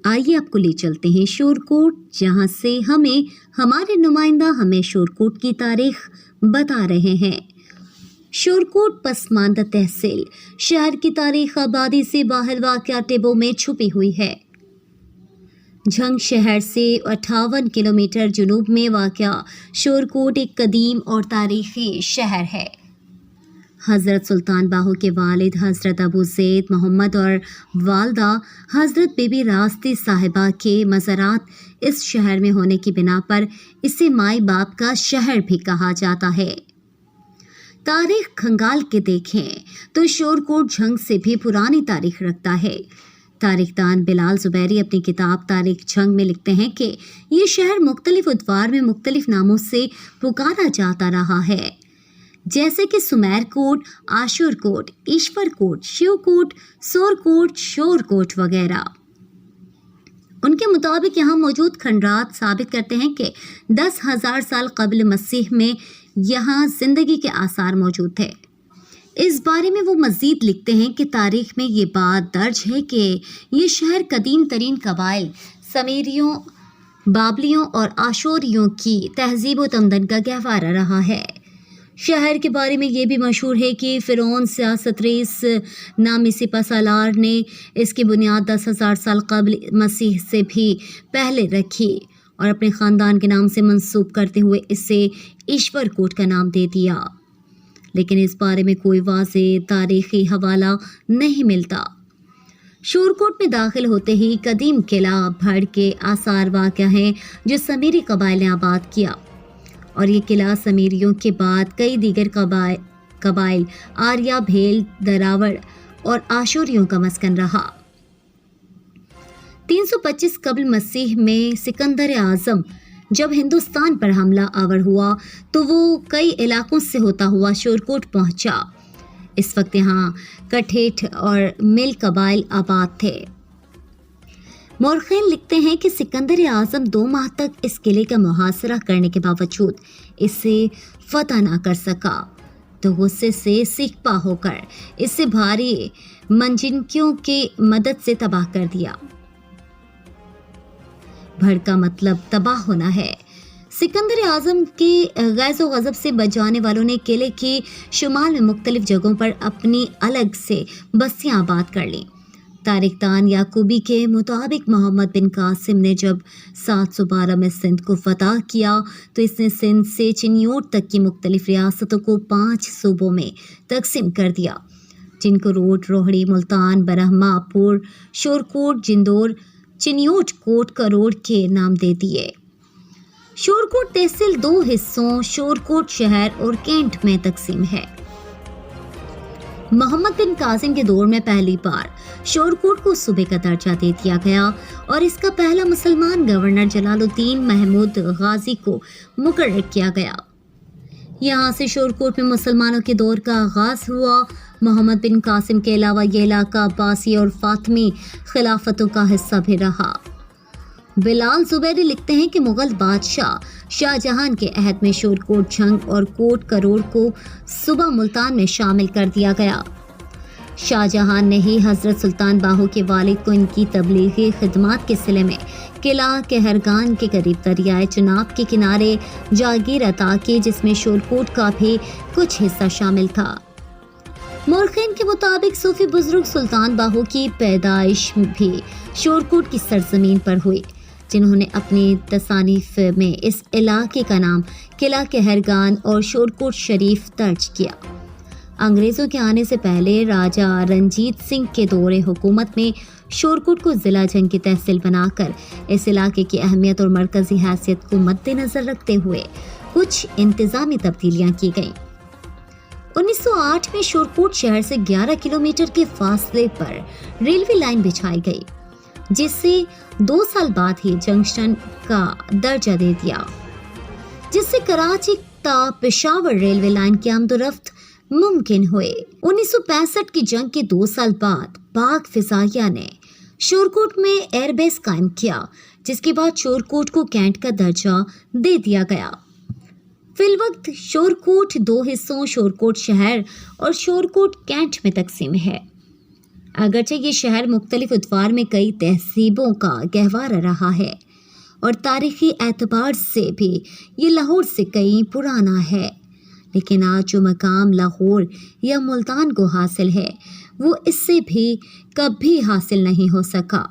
आइए आपको ले चलते हैं शोरकोट, जहां से हमारे नुमाइंदा हमें शोरकोट की तारीख बता रहे हैं। शोरकोट पसमानदा तहसील शहर की तारीख आबादी से बाहर वाक़या टिब्बों में छुपी हुई है। झंग शहर से 58 किलोमीटर जुनूब में वाक़या शोरकोट एक कदीम और तारीखी शहर है। हज़रत सुल्तान बाहू के वालिद हज़रत अबू ज़ैद मोहम्मद और वालदा हज़रत बीबी रास्ती साहिबा के मज़ारात इस शहर में होने की बिना पर इसे माई बाप का शहर भी कहा जाता है। तारीख खंगाल के देखें तो शोरकोट झंग से भी पुरानी तारीख रखता है। तारीखदान बिलाल ज़ुबैरी अपनी किताब तारीख झंग में लिखते हैं कि ये शहर मुख्तलिफ अदवार में मुख्तलिफ नामों से पुकारा जाता रहा है, जैसे कि सुमेरकोट, आशुरकोट, ईश्वरकोट, शिवकोट, सोरकोट, शोरकोट वगैरह। उनके मुताबिक यहाँ मौजूद खंडरात साबित करते हैं कि 10,000 साल कबल मसीह में यहाँ जिंदगी के आसार मौजूद थे। इस बारे में वो मज़ीद लिखते हैं कि तारीख में ये बात दर्ज है कि ये शहर कदीम तरीन कबाइल समीरियों, बाबलियों और आशोरियों की तहजीब व तमदन का गहवारा रहा है। शहर के बारे में ये भी मशहूर है कि फ़िरौन सियासतरेस नामी सिपहसालार ने इसकी बुनियाद 10,000 साल कबल मसीह से भी पहले रखी और अपने ख़ानदान के नाम से मंसूब करते हुए इसे ईश्वरकोट का नाम दे दिया, लेकिन इस बारे में कोई वाज़ेह तारीख़ी हवाला नहीं मिलता। शोरकोट में दाखिल होते ही कदीम किला भड़ के आसार वाक़या हैं जो समीरी कबाइल ने आबाद किया, और ये किला समीरियों के बाद कई दीगर कबाइल आर्या, भेल, दरावड़ और आशोरियों का मस्कन रहा। 325 कबल मसीह में सिकंदर आज़म जब हिंदुस्तान पर हमला आवर हुआ तो वो कई इलाकों से होता हुआ शोरकोट पहुंचा। इस वक्त यहाँ कठेठ और मिल कबाइल आबाद थे। मोरखेन लिखते हैं कि सिकंदर आज़म 2 माह तक इस किले का मुहासरा करने के बावजूद इसे फतह ना कर सका, तो गुस्से से सिकपा होकर इसे भारी मंजिनकियों की मदद से तबाह कर दिया। भड़ का मतलब तबाह होना है। सिकंदर आज़म के गैज़ो गज़ब से बचाने वालों ने किले के शुमाल में मुख्तलिफ जगहों पर अपनी अलग से बस्तियां आबाद कर लीं। तारीखदान याकूबी के मुताबिक मोहम्मद बिन कासिम ने जब 712 में सिंध को फतह किया तो इसने सिंध से चिन्योट तक की मुख्तलिफ रियासतों को 5 सूबों में तकसीम कर दिया, जिनको रोड, रोहड़ी, मुल्तान, बरहमा, पुर, शोरकोट, जिंदौर, चिन्योट, कोट, करोड़ के नाम दे दिए। शोरकोट तहसील 2 हिस्सों शोरकोट शहर और कैंट में तकसीम है। मोहम्मद बिन कासिम के दौर में पहली बार शोरकोट को सूबे का दर्जा दे दिया गया और इसका पहला मुसलमान गवर्नर जलालुद्दीन महमूद गाजी को मुकर्रर किया गया। यहाँ से शोरकोट में मुसलमानों के दौर का आगाज हुआ। मोहम्मद बिन कासिम के अलावा ये इलाका अब्बासी और फातमी खिलाफतों का हिस्सा भी रहा। बिलाल ज़ुबैरी लिखते हैं कि मुग़ल बादशाह शाहजहां के अहद में शोरकोट, झंग और कोट करोड़ को सूबा मुल्तान में शामिल कर दिया गया। शाहजहां ने ही हज़रत सुल्तान बाहू के वालिद को इनकी तबलीगी खिदमात के सिले में किला कहरगान के करीब दरियाए चनाब के किनारे जागीर अता की, जिसमें शोरकोट का भी कुछ हिस्सा शामिल था। मोरखेन के मुताबिक सूफी बुजुर्ग सुल्तान बाहू की पैदाइश भी शोरकोट की सरजमीन पर हुई, जिन्होंने अपनी तसानीफ में इस इलाके का नाम किला कहरगान और शोरकोट शरीफ दर्ज किया। अंग्रेज़ों के आने से पहले राजा रंजीत सिंह के दौरे हुकूमत में शोरकोट को ज़िला झंग की तहसील बनाकर इस इलाके की अहमियत और मरकज़ी हैसियत को मद्देनज़र रखते हुए कुछ इंतज़ामी तब्दीलियाँ की गईं। 1908 में शोरकोट शहर से 11 किलोमीटर के फासले पर रेलवे लाइन बिछाई गई, जिससे 2 साल बाद ही जंक्शन का दर्जा दे दिया, जिससे कराची ता पेशावर रेलवे लाइन की आमदोरफ्त मुमकिन हुए। 1965 की जंग के 2 साल बाद पाक फिजाइया ने शोरकोट में एयरबेस कायम किया, जिसके बाद शोरकोट को कैंट का दर्जा दे दिया गया। फिलवक्त शोरकोट 2 हिस्सों शोरकोट शहर और शोरकोट कैंट में तकसीम है। اگرچہ یہ شہر مختلف ادوار میں کئی تہذیبوں کا گہوارہ رہا ہے اور تاریخی اعتبار سے بھی یہ لاہور سے کئی پرانا ہے، لیکن آج جو مقام لاہور یا ملتان کو حاصل ہے وہ اس سے بھی کبھی حاصل نہیں ہو سکا۔